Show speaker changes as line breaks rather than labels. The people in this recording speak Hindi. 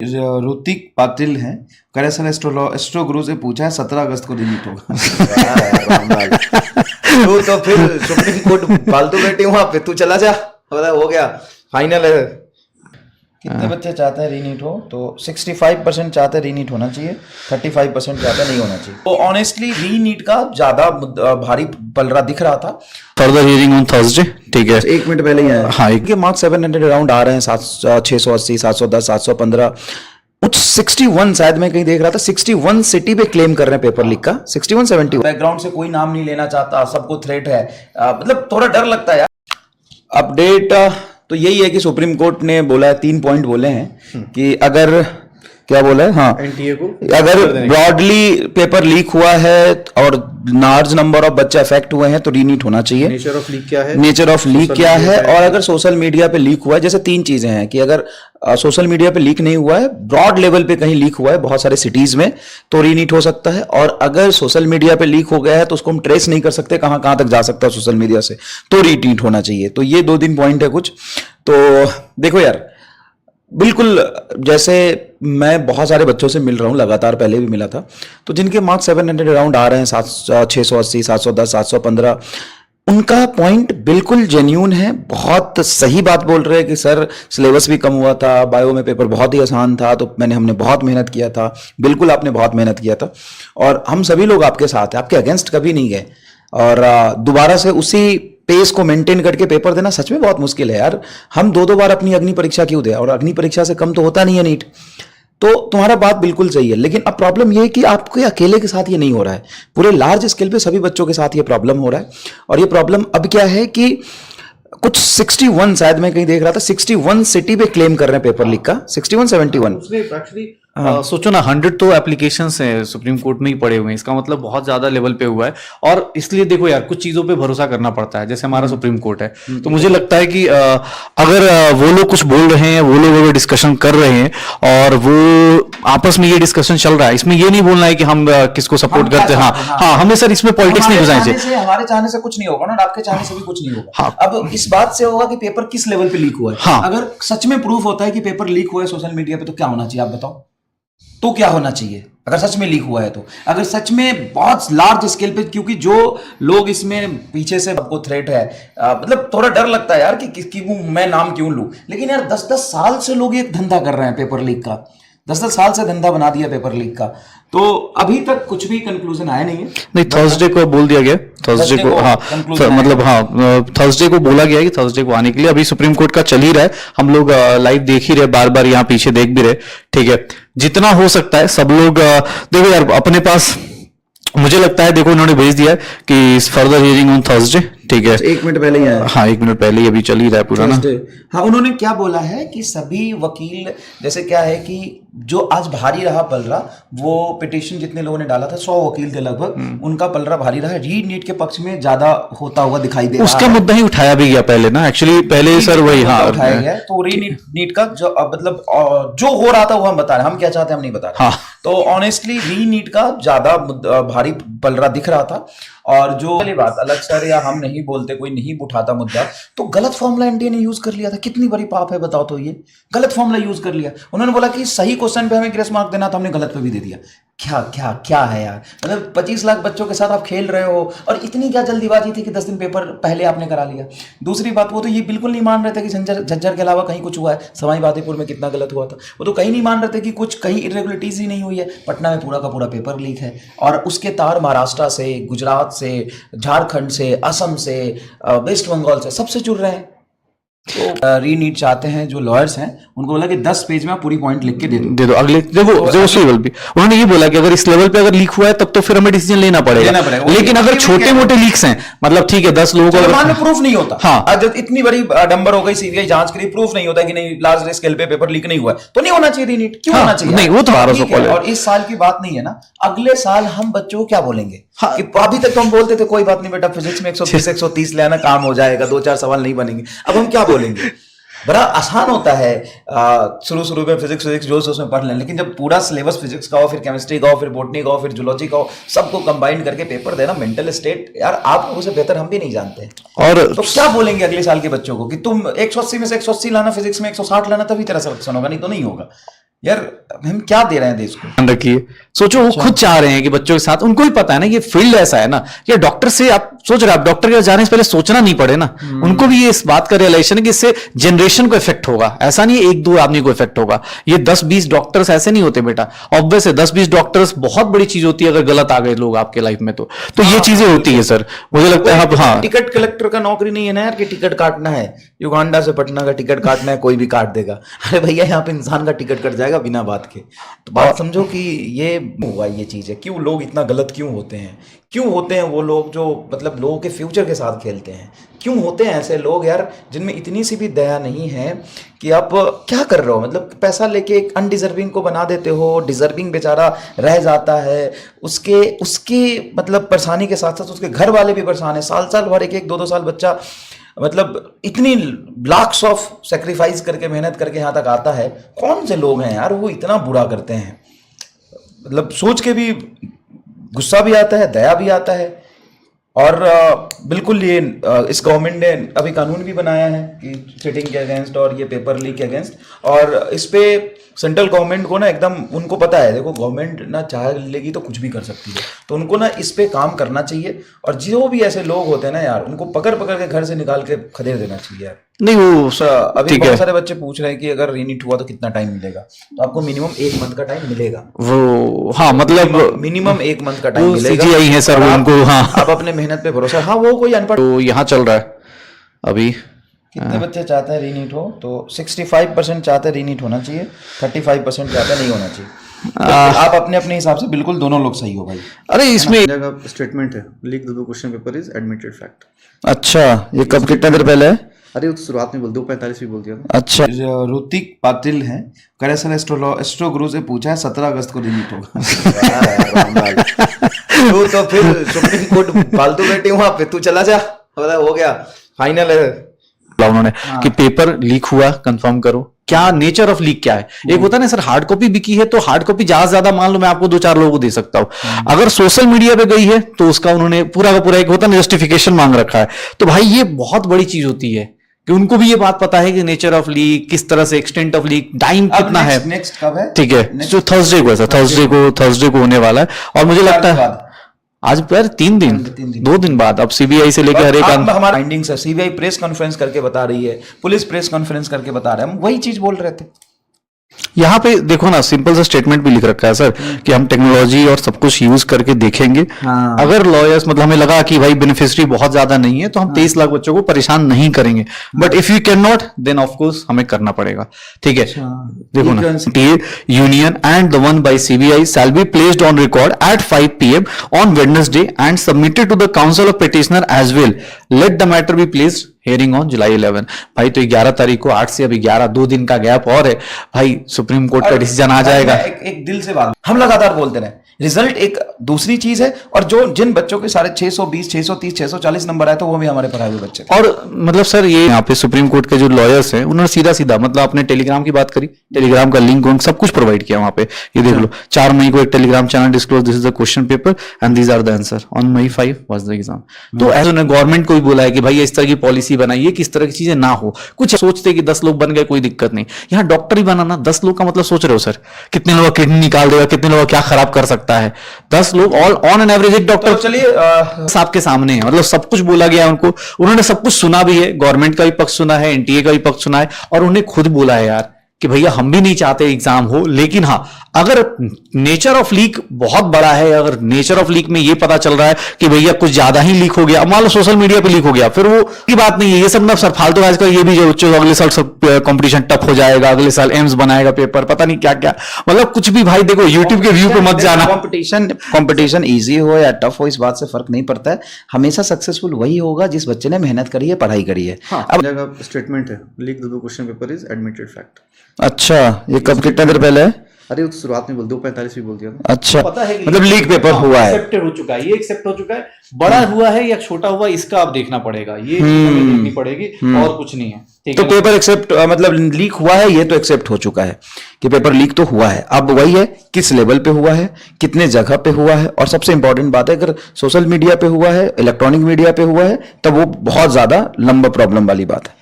ऋतिक पाटिल हैं, कह रहे सर एस्ट्रो गुरु से पूछा है 17 अगस्त को रिलीज होगा।
तू तो फिर सुप्रीम कोर्ट फालतू बैठी वहां पे, तू चला जा, हो गया फाइनल है। कितने बच्चे चाहते हैं रीनीट हो? तो 65% चाहते हैं रीनीट होना चाहिए, 35% चाहते नहीं होना चाहिए। तो ऑनेस्टली रीनीट का ज्यादा भारी पलड़ा दिख रहा था।
फर्दर हियरिंग ऑन थर्सडे, ठीक है,
1 मिनट पहले ही आया।
हाँ,
इनके मार्क्स 700 अराउंड आ रहे हैं, 680, 710, 715, कुछ 61 शायद मैं कहीं देख रहा था, 61 सिटी पे क्लेम कर रहे हैं पेपर लीक का, 61 70। बैकग्राउंड से कोई नाम नहीं लेना चाहता, सबको थ्रेट है, मतलब थोड़ा डर लगता है यार। अपडेट तो यही है कि सुप्रीम कोर्ट ने बोला है, 3 पॉइंट बोले हैं कि अगर क्या बोला है, हाँ,
एनटीए को
अगर ब्रॉडली पेपर लीक हुआ है और लार्ज नंबर ऑफ बच्चे अफेक्ट हुए हैं तो रीनीट होना चाहिए।
नेचर ऑफ लीक क्या है,
नेचर ऑफ लीक क्या है, और अगर सोशल मीडिया पे लीक हुआ है, जैसे 3 चीजें हैं कि अगर सोशल मीडिया पे लीक नहीं हुआ है, ब्रॉड लेवल पे कहीं लीक हुआ है बहुत सारे सिटीज में, तो रीनीट हो सकता है। और अगर सोशल मीडिया पे लीक हो गया है तो उसको हम ट्रेस नहीं कर सकते कहां कहां तक जा सकता है सोशल मीडिया से, तो रीनीट होना चाहिए। तो ये 2-3 पॉइंट है कुछ। तो देखो यार, बिल्कुल जैसे मैं बहुत सारे बच्चों से मिल रहा हूँ, लगातार पहले भी मिला था, तो जिनके मार्क्स 700 अराउंड आ रहे हैं, 680, 710, 715, उनका पॉइंट बिल्कुल जेन्यून है, बहुत सही बात बोल रहे हैं कि सर सिलेबस भी कम हुआ था, बायो में पेपर बहुत ही आसान था, तो हमने बहुत मेहनत किया था। बिल्कुल आपने बहुत मेहनत किया था और हम सभी लोग आपके साथ हैं, आपके अगेंस्ट कभी नहीं गए। और दोबारा से उसी पेस को मेंटेन करके पेपर देना सच में बहुत मुश्किल है यार। हम 2-2 बार अपनी अग्नि परीक्षा क्यों दे, और अग्नि परीक्षा से कम तो होता नहीं है नीट। तो तुम्हारा बात बिल्कुल सही है, लेकिन अब प्रॉब्लम ये है कि आपके अकेले के साथ ये नहीं हो रहा है, पूरे लार्ज स्केल पे सभी बच्चों के साथ ये प्रॉब्लम हो रहा है। और ये प्रॉब्लम अब क्या है कि कुछ 61 शायद मैं कहीं देख रहा था, 61 सिटी पे क्लेम कर रहे हैं पेपर लीक का, 61 71।
उसने एक्चुअली
सोचो ना, 100 तो एप्लीकेशंस हैं सुप्रीम कोर्ट में ही पड़े हुए हैं, इसका मतलब बहुत ज्यादा लेवल पे हुआ है। और इसलिए देखो यार, कुछ चीजों पे भरोसा करना पड़ता है, जैसे हमारा सुप्रीम कोर्ट है। तो मुझे लगता है कि अगर वो लोग कुछ बोल रहे हैं, वो लोग अगर डिस्कशन कर रहे हैं और वो आपस में ये डिस्कशन चल रहा है, इसमें ये नहीं बोलना है कि हम किसको सपोर्ट करते हैं। हाँ, हमें सर इसमें पॉलिटिक्स नहीं घुसानी चाहिए।
हमारे चाहने से कुछ नहीं होगा ना, आपके चाहने से भी कुछ नहीं होगा। अब इस बात से होगा कि पेपर किस लेवल पे लीक हुआ है।
हाँ,
अगर सच में प्रूफ होता है कि पेपर लीक हुआ है सोशल मीडिया पे, तो क्या होना चाहिए आप बताओ? तो क्या होना चाहिए अगर सच में लीक हुआ है? तो अगर सच में बहुत लार्ज स्केल पे, क्योंकि जो लोग इसमें पीछे से आपको थ्रेट है, मतलब थोड़ा डर लगता है यार कि मैं नाम क्यों लूं। लेकिन यार 10-10 साल से लोग एक धंधा कर रहे हैं पेपर लीक का, 10-10 साल से धंधा बना दिया पेपर लीक का, तो अभी तक कुछ भी कंक्लूजन आया नहीं है।
नहीं, थर्सडे को बोल दिया गया, थर्सडे को, हाँ, मतलब हाँ, थर्सडे को बोला गया कि थर्सडे को आने के लिए। अभी सुप्रीम कोर्ट का चल ही रहा है, हम लोग लाइव देख ही रहे, बार बार यहाँ पीछे देख भी रहे, ठीक है। जितना हो सकता है सब लोग देखो यार अपने पास, मुझे लगता है देखो उन्होंने भेज दिया कि फर्दर हियरिंग ऑन थर्सडे, ठीक है,
1 मिनट पहले ही आया।
हाँ, 1 मिनट पहले ही, अभी चल ही रहा है पूरा ना।
हाँ, उन्होंने क्या बोला है कि सभी वकील, जैसे क्या है कि जो आज भारी रहा पलड़ा, वो पिटीशन जितने लोगों ने डाला था, 100 वकील थे लगभग, उनका पलड़ा भारी रहा है, रीनीट के पक्ष में ज्यादा होता हुआ दिखाई दे रहा है।
उसका मुद्दा ही उठाया भी गया पहले ना, एक्चुअली पहले सर वही, हाँ,
उठाया गया। तो रीनीट का जो मतलब जो हो रहा था वो हम बता रहे हैं, हम क्या चाहते हैं हम नहीं बता रहे।
हाँ,
तो ऑनेस्टली रीनीट का ज्यादा भारी पलड़ा दिख रहा था। और जो वाली बात अलग सर, या हम नहीं बोलते, कोई नहीं उठाता मुद्दा, तो गलत फॉर्मूला एनडीए ने यूज कर लिया था। कितनी बड़ी पाप है बताओ, तो ये गलत फॉर्मूला यूज कर लिया। उन्होंने बोला कि सही क्वेश्चन पे हमें ग्रेस मार्क देना था, हमने गलत पे भी दे दिया। क्या क्या क्या है यार, मतलब 25 लाख बच्चों के साथ आप खेल रहे हो, और इतनी क्या जल्दीबाजी थी कि 10 दिन पेपर पहले आपने करा लिया। दूसरी बात, वो तो ये बिल्कुल नहीं मान रहे थे कि झज्जर के अलावा कहीं कुछ हुआ है। सवाई माधोपुर में कितना गलत हुआ था, वो तो कहीं नहीं मान रहे थे कि कुछ कहीं इरेगुलरिटीज ही नहीं हुई है। पटना में पूरा का पूरा पेपर लीक है, और उसके तार महाराष्ट्र से, गुजरात से, झारखंड से, असम से, वेस्ट बंगाल से, सबसे जुड़ रहे हैं। तो रीनीट चाहते हैं जो लॉयर्स हैं, उनको बोला कि 10 पेज में आप पूरी पॉइंट लिख के दे दो
अगले जो उस लेवल पे। उन्होंने ये बोला कि अगर इस लेवल पे अगर लीक हुआ है तब तो फिर हमें डिसीजन लेना पड़ेगा। लेकिन अगर छोटे मोटे लीक्स हैं, मतलब ठीक है 10 लोगों को,
मान लो प्रूफ नहीं होता,
हाँ,
जब इतनी बड़ी डंबर हो गई सीबीआई जांच के लिए, प्रूफ नहीं होता कि नहीं लार्ज स्केल पे पेपर लीक नहीं हुआ है, तो नहीं होना चाहिए रीनीट। क्यों होना चाहिए?
नहीं, वो तो
और इस साल की बात नहीं है ना, अगले साल हम बच्चों को क्या बोलेंगे? कि अभी तक तो हम बोलते थे कोई बात नहीं बेटा, फिजिक्स में 120-130 ले आना, काम हो जाएगा, 2-4 सवाल नहीं बनेंगे। अब हम क्या बोलेंगे? बड़ा आसान होता है शुरू में फिजिक्स जो उसमें पढ़ लें, लेकिन जब पूरा सिलेबस फिजिक्स का हो, फिर केमिस्ट्री का हो, फिर बॉटनी का हो, फिर जूलॉजी का हो, सबको कंबाइन करके पेपर देना, मेंटल स्टेट यार आप लोगों से बेहतर हम भी नहीं जानते। और तो क्या बोलेंगे अगले साल के बच्चों को कि तुम 180 में से 180 लाना, फिजिक्स में 160 लाना, तभी तेरा सिलेक्शन होगा, नहीं तो नहीं होगा। यार हम क्या दे रहे हैं देश को?
ध्यान रखिए, सोचो वो खुद चाह रहे हैं कि बच्चों के साथ, उनको भी पता है ना ये फील्ड ऐसा है ना, ये डॉक्टर से आप सोच रहे हैं, आप डॉक्टर के जाने से पहले सोचना नहीं पड़े ना, उनको भी ये इस बात का रियलाइजेशन है कि इससे जनरेशन को इफेक्ट होगा, ऐसा नहीं है एक दो आदमी को इफेक्ट होगा, ये 10-20 डॉक्टर्स ऐसे नहीं होते बेटा, ऑब्वियस है 10-20 डॉक्टर्स बहुत बड़ी चीज होती है अगर गलत आ गए लोग आपके लाइफ में, तो ये चीजें होती है सर, मुझे लगता है। हाँ,
टिकट कलेक्टर का नौकरी नहीं है ना यार कि टिकट काटना है, युगांडा से पटना का टिकट काटना है, कोई भी काट देगा। अरे भैया यहाँ पे इंसान का टिकट कट जाएगा बिना बात के। तो बात समझो कि ये हुआ, ये चीज है। क्यों लोग इतना गलत क्यों होते हैं? क्यों होते हैं वो लोग जो मतलब लोगों के फ्यूचर के साथ खेलते हैं? क्यों होते हैं ऐसे लोग यार जिनमें इतनी सी भी दया नहीं है कि आप क्या कर रहे हो? मतलब पैसा लेके एक अनडिजर्विंग को बना देते हो, डिजर्विंग बेचारा रह जाता है, उसकी मतलब परेशानी के साथ साथ उसके घर वाले भी परेशान है। साल भर एक 2-2 साल बच्चा मतलब इतनी लाख्स ऑफ सेक्रीफाइस करके मेहनत करके यहाँ तक आता है। कौन से लोग हैं यार वो इतना बुरा करते हैं? मतलब सोच के भी गुस्सा भी आता है, दया भी आता है। और बिल्कुल ये इस गवर्नमेंट ने अभी कानून भी बनाया है कि चीटिंग के अगेंस्ट और ये पेपर लीक के अगेंस्ट, और इस पे सेंट्रल गवर्नमेंट को ना एकदम उनको पता है, देखो गवर्नमेंट ना चाह लेगी तो कुछ भी कर सकती है, तो उनको ना इस पे काम करना चाहिए। और जो भी ऐसे लोग होते हैं ना यार उनको पकड़ के घर से निकाल के खदेड़ देना चाहिए यार।
नहीं वो
अभी बहुत सारे बच्चे पूछ रहे हैं कि अगर रीनीट हुआ तो कितना टाइम मिलेगा, तो आपको मिनिमम 1 मंथ का टाइम मिलेगा
वो, हाँ मतलब
मिनिमम 1 मंथ का टाइम मिलेगा।
CGI है सर उनको, हाँ
आप अपने मेहनत पे भरोसा। हाँ वो कोई अनपढ़
तो यहाँ चल रहा है अभी।
कितने बच्चे चाहते हैं रीनीट हो? तो 65% चाहते हैं रीनीट होना चाहिए, 35% चाहते हैं नहीं होना चाहिए। तो आप अपने हिसाब से बिल्कुल दोनों लोग सही हो भाई।
अरे इसमें
स्टेटमेंट है, leak the question paper is admitted fact.
अच्छा, ये कब कितने देर पहले है?
अरे वो तो शुरुआत में बोल 2:45 भी बोल दिया था।
अच्छा,
ऋतिक पाटिल हैं, करे सर एस्ट्रो गुरु से पूछा है 17 अगस्त को रीनीट होगा।
तू तो फिर सुप्रीम कोर्ट फालतू बैठी वहां पे, तू चला जा, हो गया फाइनल है।
उन्होंने कि पेपर लीक हुआ, कंफर्म करो क्या नेचर ऑफ लीक क्या है। एक होता है ना सर हार्ड कॉपी बिकी है, तो हार्ड कॉपी ज्यादा मान लो मैं आपको 2-4 लोगों को दे सकता हूं, अगर सोशल मीडिया पे गई है तो उसका उन्होंने पूरा का पूरा एक होता है ना जस्टिफिकेशन मांग रखा है। तो भाई ये बहुत बड़ी चीज होती है कि उनको भी ये बात पता है कि नेचर ऑफ लीक किस तरह से, एक्सटेंट ऑफ लीक, टाइम कितना है।
नेक्स्ट कब है?
ठीक है, तो थर्सडे को है सर, थर्सडे को होने वाला है। और मुझे लगता है आज पर 3 दिन 2 दिन बाद अब सीबीआई से लेकर हर एक
हमारा फाइंडिंग्स है। सीबीआई प्रेस कॉन्फ्रेंस करके बता रही है, पुलिस प्रेस कॉन्फ्रेंस करके बता रहे हैं, हम वही चीज बोल रहे थे।
यहाँ पे देखो ना सिंपल सा स्टेटमेंट भी लिख रखा है सर कि हम टेक्नोलॉजी और सब कुछ यूज करके देखेंगे।
हाँ।
अगर लॉयर्स मतलब हमें लगा कि भाई बेनिफिशियरी बहुत ज्यादा नहीं है तो हम 23 लाख बच्चों को परेशान नहीं करेंगे, but if you can not then of course हमें करना पड़ेगा। ठीक है, देखो ना, union and the one by CBI shall be placed on record at 5 PM on Wednesday and submitted to the council of petitioner as well. Let the matter be placed hearing on July 11। भाई तो 11 तारीख को 8 से अभी 11 2 दिन का गैप और है भाई, सुप्रीम कोर्ट का डिसीजन आ जाएगा।
एक दिल से बात हम लगातार बोलते रहे, रिजल्ट एक दूसरी चीज है, और जो जिन बच्चों के सारे 620 630 640 नंबर आए तो वो भी हमारे पढ़ाए हुए बच्चे थे।
और मतलब सर ये यहाँ पे सुप्रीम कोर्ट के जो लॉयर्स हैं उन्होंने सीधा मतलब अपने टेलीग्राम की बात करी, टेलीग्राम का लिंक सब कुछ प्रोवाइड किया वहां पे। ये देख लो 4 मई को एक telegram channel disclose this is the question paper and these are the answer on May 5 was the exam. तो ऐसे उन्होंने गवर्नमेंट को भी बोला है कि भाई इस तरह की पॉलिसी बनाइए कि इस तरह की चीजें ना हो। कुछ सोचते कि 10 लोग बन गए कोई दिक्कत नहीं, यहाँ डॉक्टर ही बनाना 10 लोग का मतलब सोच रहे हो सर कितने लोग किडनी निकाल देगा, कितने लोग क्या खराब कर सकता है। 10 लोग ऑल ऑन एन एवरेज एक डॉक्टर
चलिए
आपके सामने है, मतलब सब कुछ बोला गया है उनको, उन्होंने सब कुछ सुना भी है, गवर्नमेंट का भी पक्ष सुना है, एनटीए का भी पक्ष सुना है, और उन्हें खुद बोला है यार कि भैया हम भी नहीं चाहते एग्जाम हो, लेकिन हाँ अगर नेचर ऑफ लीक बहुत बड़ा है, अगर नेचर ऑफ लीक में ये पता चल रहा है कि भैया कुछ ज्यादा ही लीक हो गया, मान लो सोशल मीडिया पे लीक हो गया, फिर वो की बात नहीं है। ये सब ना सर फालतू आजकल ये भी जो बच्चों अगले साल सब कंपटीशन टफ हो जाएगा, अगले साल एम्स बनाएगा पेपर, पता नहीं क्या क्या, मतलब कुछ भी। भाई देखो यूट्यूब के व्यू पे मत जाना।
कंपटीशन इजी हो या टफ हो इस बात से फर्क नहीं पड़ता है, हमेशा सक्सेसफुल वही होगा जिस बच्चे ने मेहनत करी है, पढ़ाई करी है।
अब स्टेटमेंट है, leak the question paper is admitted fact.
अच्छा, ये कब कितने देर पहले है?
अरे वो तो शुरुआत में बोल 2:45 भी बोल दिया था।
अच्छा,
पता है
मतलब लीक पेपर हुआ है,
एक्सेप्टेड हो चुका है, ये एक्सेप्ट हो चुका है। बड़ा हुआ है या छोटा हुआ इसका आप देखना पड़ेगा, ये हमें देखनी पड़ेगी और कुछ नहीं है।
तो पेपर एक्सेप्ट मतलब लीक हुआ है, ये तो एक्सेप्ट हो चुका है कि पेपर लीक तो हुआ है। अब वही है किस लेवल पे हुआ है, कितने जगह पे हुआ है, और सबसे इंपॉर्टेंट बात है अगर सोशल मीडिया पे हुआ है, इलेक्ट्रॉनिक मीडिया पे हुआ है, तब वो बहुत ज्यादा लंबा प्रॉब्लम वाली बात है।